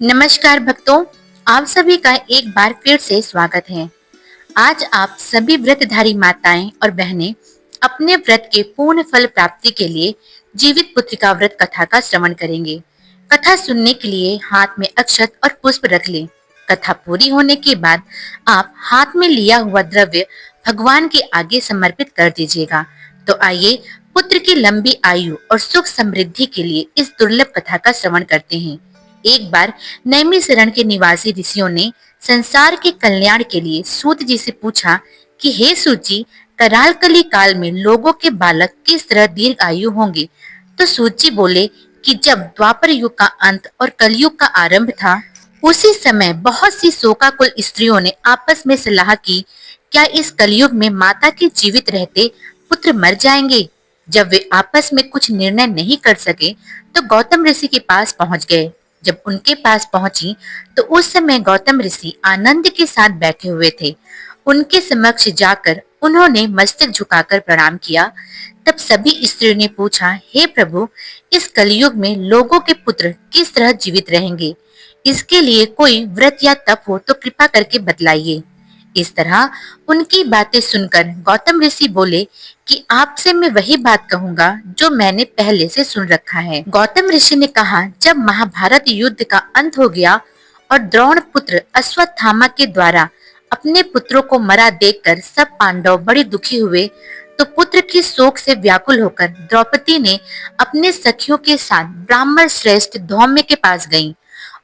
नमस्कार भक्तों, आप सभी का एक बार फिर से स्वागत है। आज आप सभी व्रतधारी माताएं और बहनें अपने व्रत के पूर्ण फल प्राप्ति के लिए जीवित पुत्रिका व्रत कथा का श्रवण करेंगे। कथा सुनने के लिए हाथ में अक्षत और पुष्प रख लें। कथा पूरी होने के बाद आप हाथ में लिया हुआ द्रव्य भगवान के आगे समर्पित कर दीजिएगा। तो आइए पुत्र की लंबी आयु और सुख समृद्धि के लिए इस दुर्लभ कथा का श्रवण करते हैं। एक बार नैमिषारण्य के निवासी ऋषियों ने संसार के कल्याण के लिए सूत जी से पूछा कि हे सूत जी, कराल कली काल में लोगों के बालक किस तरह दीर्घ आयु होंगे। तो सूत जी बोले कि जब द्वापर युग का अंत और कलयुग का आरंभ था, उसी समय बहुत सी शोकाकुल स्त्रियों ने आपस में सलाह की, क्या इस कलयुग में माता के जीवित रहते पुत्र मर जाएंगे। जब वे आपस में कुछ निर्णय नहीं कर सके तो गौतम ऋषि के पास पहुंच गए। जब उनके पास पहुंची तो उस समय गौतम ऋषि आनंद के साथ बैठे हुए थे। उनके समक्ष जाकर उन्होंने मस्तक झुकाकर प्रणाम किया। तब सभी स्त्रियों ने पूछा, हे प्रभु, इस कलयुग में लोगों के पुत्र किस तरह जीवित रहेंगे। इसके लिए कोई व्रत या तप हो तो कृपा करके बतलाइए। इस तरह उनकी बातें सुनकर गौतम ऋषि बोले कि आपसे मैं वही बात कहूंगा जो मैंने पहले से सुन रखा है। गौतम ऋषि ने कहा, जब महाभारत युद्ध का अंत हो गया और द्रोण पुत्र अश्वत्थामा के द्वारा अपने पुत्रों को मरा देखकर सब पांडव बड़े दुखी हुए, तो पुत्र की शोक से व्याकुल होकर द्रौपदी ने अपने सखियों के साथ ब्राह्मण श्रेष्ठ धौम्य के पास गईं।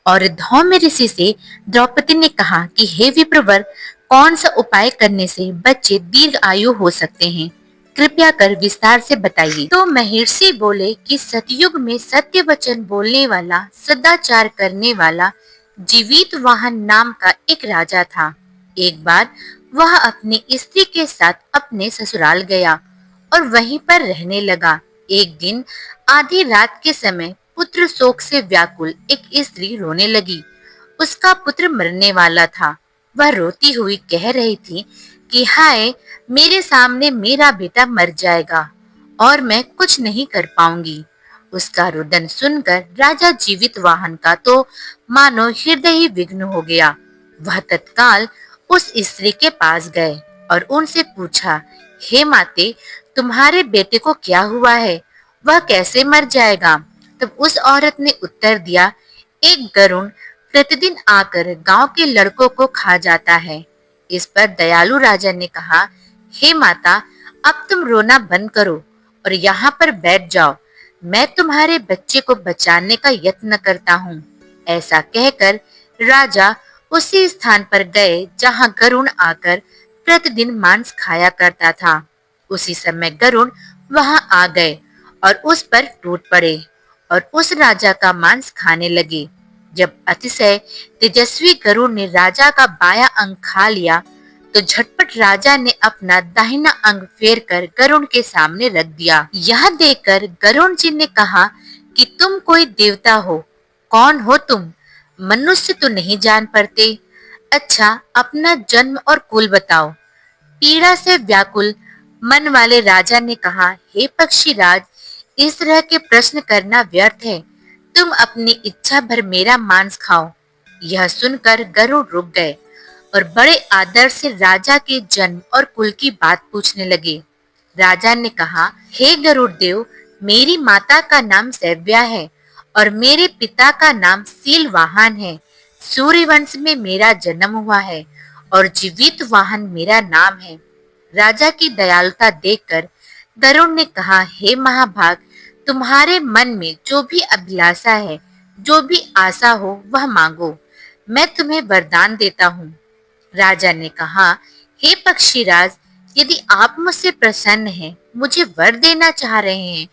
और धौम्य ऋषि से द्रौपदी ने कहा कि हे विप्रवर, कौन सा उपाय करने से बच्चे दीर्घ आयु हो सकते हैं, कृपया कर विस्तार से बताइए। तो महर्षि बोले कि सतयुग में सत्य वचन बोलने वाला, सदाचार करने वाला जीवित वाहन नाम का एक राजा था। एक बार वह अपनी स्त्री के साथ अपने ससुराल गया और वहीं पर रहने लगा। एक दिन आधी रात के समय पुत्र शोक से व्याकुल एक स्त्री रोने लगी। उसका पुत्र मरने वाला था। वह रोती हुई कह रही थी कि हाय, मेरे सामने मेरा बेटा मर जाएगा और मैं कुछ नहीं कर पाऊंगी। उसका रुदन सुनकर राजा जीवित वाहन का तो मानो हृदय ही विघ्न हो गया। वह तत्काल उस स्त्री के पास गए और उनसे पूछा, हे माते, तुम्हारे बेटे को क्या हुआ है, वह कैसे मर जाएगा। तब उस औरत ने उत्तर दिया, एक गरुण प्रतिदिन आकर गांव के लड़कों को खा जाता है। इस पर दयालु राजा ने कहा, हे माता, अब तुम रोना बंद करो और यहाँ पर बैठ जाओ। मैं तुम्हारे बच्चे को बचाने का यत्न करता हूँ। ऐसा कहकर राजा उसी स्थान पर गए जहाँ गरुण आकर प्रतिदिन मांस खाया करता था। उसी समय गरुण वहां आ गए और उस पर टूट पड़े और उस राजा का मांस खाने लगे। जब अतिशय तेजस्वी गरुड़ ने राजा का बाया अंग खा लिया, तो झटपट राजा ने अपना दाहिना अंग फेर कर गरुड़ के सामने रख दिया। यह देखकर गरुड़ जी ने कहा कि तुम कोई देवता हो, कौन हो तुम, मनुष्य तो नहीं जान पड़ते। अच्छा, अपना जन्म और कुल बताओ। पीड़ा से व्याकुल मन वाले राजा ने कहा, हे पक्षीराज, इस तरह के प्रश्न करना व्यर्थ है। तुम अपनी इच्छा भर मेरा मांस खाओ। यह सुनकर गरुड़ रुक गए और बड़े आदर से राजा के जन्म और कुल की बात पूछने लगे। राजा ने कहा, हे गरुड़ देव, मेरी माता का नाम सैव्या है और मेरे पिता का नाम सीलवाहन है। सूर्यवंश में मेरा जन्म हुआ है और जीवित वाहन मेरा नाम है। राजा की दयालुता देखकर गरुड़ ने कहा, हे महाभाग, तुम्हारे मन में जो भी अभिलाषा है, जो भी आशा हो, वह मांगो, मैं तुम्हें वरदान देता हूँ। राजा ने कहा, हे पक्षीराज, यदि आप मुझसे प्रसन्न हैं, मुझे वर देना चाह रहे हैं,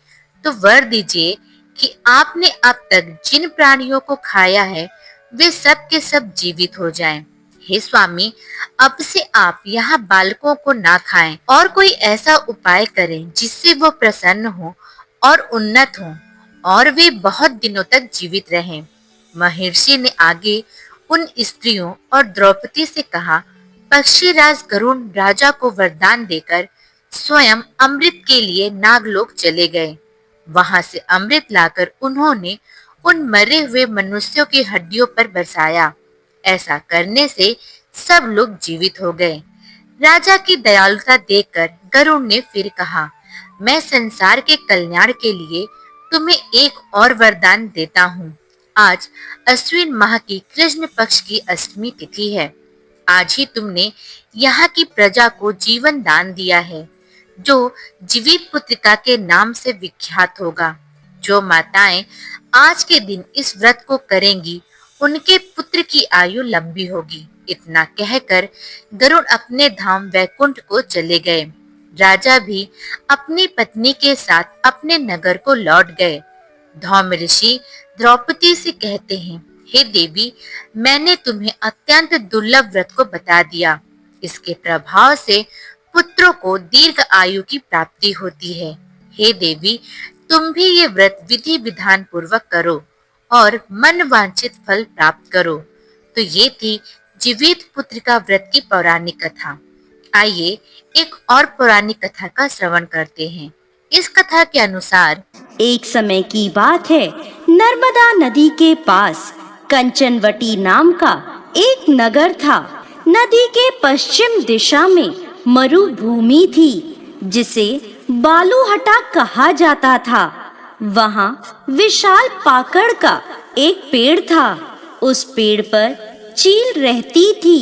तो वर दीजिए कि आपने अब तक जिन प्राणियों को खाया है, वे सब के सब जीवित हो जाएं। हे स्वामी, अब से आप यहाँ बालकों को ना खाएं और कोई ऐसा उपाय करें जिससे वो प्रसन्न हो और उन्नत हो और वे बहुत दिनों तक जीवित रहें। महर्षि ने आगे उन स्त्रियों और द्रौपदी से कहा, पक्षीराज गरुड़ राजा को वरदान देकर स्वयं अमृत के लिए नागलोक चले गए। वहां से अमृत लाकर उन्होंने उन मरे हुए मनुष्यों की हड्डियों पर बरसाया। ऐसा करने से सब लोग जीवित हो गए। राजा की दयालुता देखकर गरुड़ ने फिर कहा, मैं संसार के कल्याण के लिए तुम्हें एक और वरदान देता हूँ। आज अश्विन माह की कृष्ण पक्ष की अष्टमी तिथि है। आज ही तुमने यहाँ की प्रजा को जीवन दान दिया है, जो जीवित पुत्रिका के नाम से विख्यात होगा। जो माताएं आज के दिन इस व्रत को करेंगी, उनके पुत्र की आयु लंबी होगी। इतना कहकर गरुड़ अपने धाम वैकुंठ को चले गए। राजा भी अपनी पत्नी के साथ अपने नगर को लौट गए। धौम ऋषि द्रौपदी से कहते हैं, हे देवी, मैंने तुम्हें अत्यंत दुर्लभ व्रत को बता दिया। इसके प्रभाव से पुत्रों को दीर्घ आयु की प्राप्ति होती है। हे देवी, तुम भी ये व्रत विधि विधान पूर्वक करो और मन वांछित फल प्राप्त करो। तो ये थी जीवित पुत्रिका व्रत की पौराणिक कथा। आइए एक और पौराणिक कथा का श्रवण करते हैं। इस कथा के अनुसार एक समय की बात है, नर्मदा नदी के पास कंचनवटी नाम का एक नगर था। नदी के पश्चिम दिशा में मरुभूमि थी, जिसे बालूहटा कहा जाता था। वहाँ विशाल पाकड़ का एक पेड़ था। उस पेड़ पर चील रहती थी।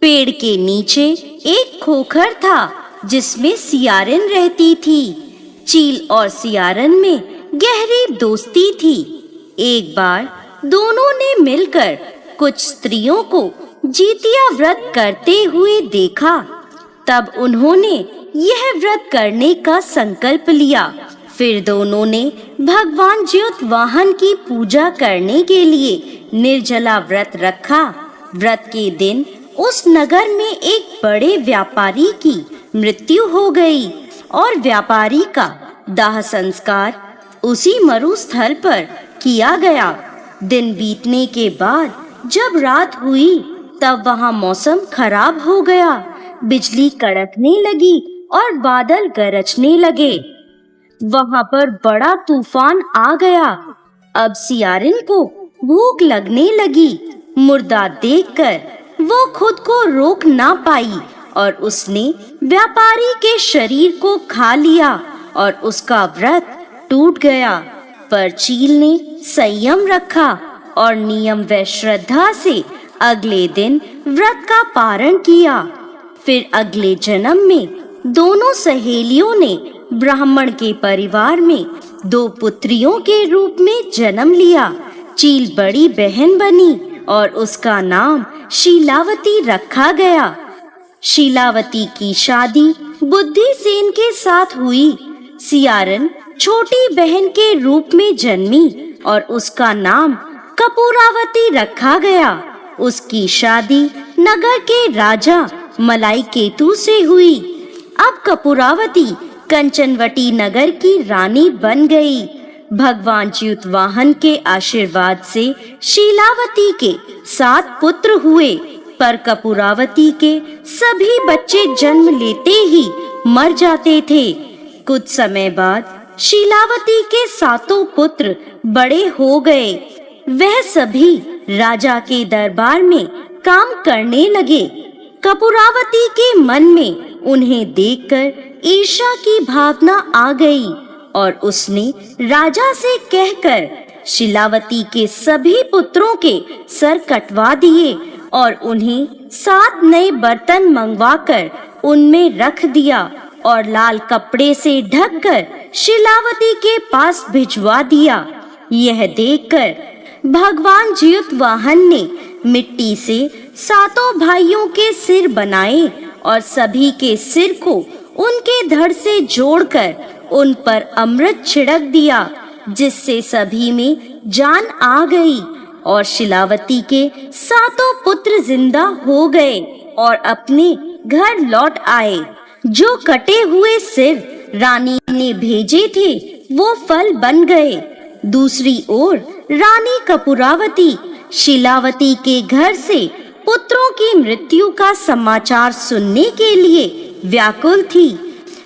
पेड़ के नीचे एक खोखर था, जिसमें सियारिन रहती थी। चील और सियारन में गहरी दोस्ती थी। एक बार दोनों ने मिलकर कुछ स्त्रियों को जीतिया व्रत करते हुए देखा। तब उन्होंने यह व्रत करने का संकल्प लिया। फिर दोनों ने भगवान ज्योतिवाहन की पूजा करने के लिए निर्जला व्रत रखा। व्रत के दिन उस नगर में एक बड़े व्यापारी की मृत्यु हो गई और व्यापारी का दाह संस्कार उसी मरुस्थल पर किया गया। दिन बीतने के बाद जब रात हुई, तब वहाँ मौसम खराब हो गया। बिजली कड़कने लगी और बादल गरजने लगे। वहाँ पर बड़ा तूफान आ गया। अब सियारिन को भूख लगने लगी। मुर्दा देखकर वो खुद को रोक ना पाई और उसने व्यापारी के शरीर को खा लिया और उसका व्रत टूट गया। पर चील ने संयम रखा और नियम व श्रद्धा से अगले दिन व्रत का पारण किया। फिर अगले जन्म में दोनों सहेलियों ने ब्राह्मण के परिवार में 2 पुत्रियों के रूप में जन्म लिया। चील बड़ी बहन बनी और उसका नाम शीलावती रखा गया। शीलावती की शादी बुद्धिसेन के साथ हुई। सियारन छोटी बहन के रूप में जन्मी और उसका नाम कपूरावती रखा गया। उसकी शादी नगर के राजा मलाईकेतु से हुई। अब कपूरावती कंचनवटी नगर की रानी बन गई। भगवान ज्योतिवाहन के आशीर्वाद से शीलावती के 7 पुत्र हुए, पर कपूरावती के सभी बच्चे जन्म लेते ही मर जाते थे। कुछ समय बाद शीलावती के 7 पुत्र बड़े हो गए। वह सभी राजा के दरबार में काम करने लगे। कपूरावती के मन में उन्हें देखकर ईर्ष्या की भावना आ गई और उसने राजा से कहकर शीलावती के सभी पुत्रों के सर कटवा दिए और उन्हें 7 नए बर्तन मंगवाकर उनमें रख दिया और लाल कपड़े से ढककर शीलावती के पास भिजवा दिया। यह देखकर भगवान ज्योतिवाहन ने मिट्टी से 7 भाइयों के सिर बनाए और सभी के सिर को उनके धड़ से जोड़कर उन पर अमृत छिड़क दिया, जिससे सभी में जान आ गई और शीलावती के 7 पुत्र जिंदा हो गए और अपने घर लौट आए। जो कटे हुए सिर रानी ने भेजे थे, वो फल बन गए। दूसरी ओर रानी कपूरावती शीलावती के घर से पुत्रों की मृत्यु का समाचार सुनने के लिए व्याकुल थी।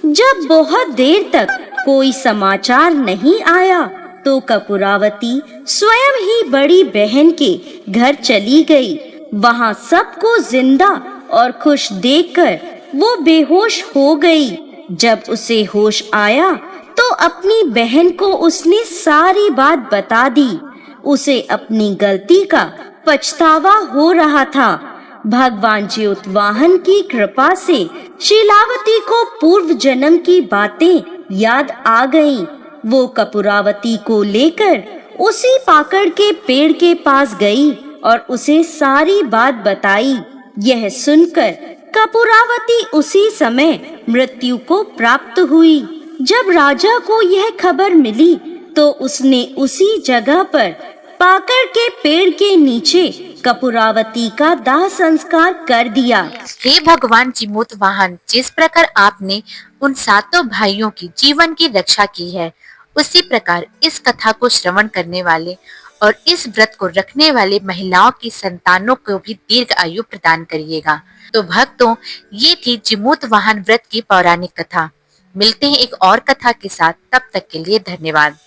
जब बहुत देर तक कोई समाचार नहीं आया, तो कपूरावती स्वयं ही बड़ी बहन के घर चली गई। वहां सबको जिंदा और खुश देखकर वो बेहोश हो गई। जब उसे होश आया तो अपनी बहन को उसने सारी बात बता दी। उसे अपनी गलती का पछतावा हो रहा था। भगवान ज्योतवाहन की कृपा से शीलावती को पूर्व जन्म की बातें याद आ गईं। वो कपूरावती को लेकर उसी पाकड़ के पेड़ के पास गई और उसे सारी बात बताई। यह सुनकर कपूरावती उसी समय मृत्यु को प्राप्त हुई। जब राजा को यह खबर मिली तो उसने उसी जगह पर पाकड़ के पेड़ के नीचे कपूरावती का दाह संस्कार कर दिया। हे भगवान जिमूतवाहन, जिस प्रकार आपने उन सातों भाइयों की जीवन की रक्षा की है, उसी प्रकार इस कथा को श्रवण करने वाले और इस व्रत को रखने वाले महिलाओं की संतानों को भी दीर्घ आयु प्रदान करिएगा। तो भक्तों, ये थी जिमूतवाहन व्रत की पौराणिक कथा। मिलते हैं एक और कथा के साथ, तब तक के लिए धन्यवाद।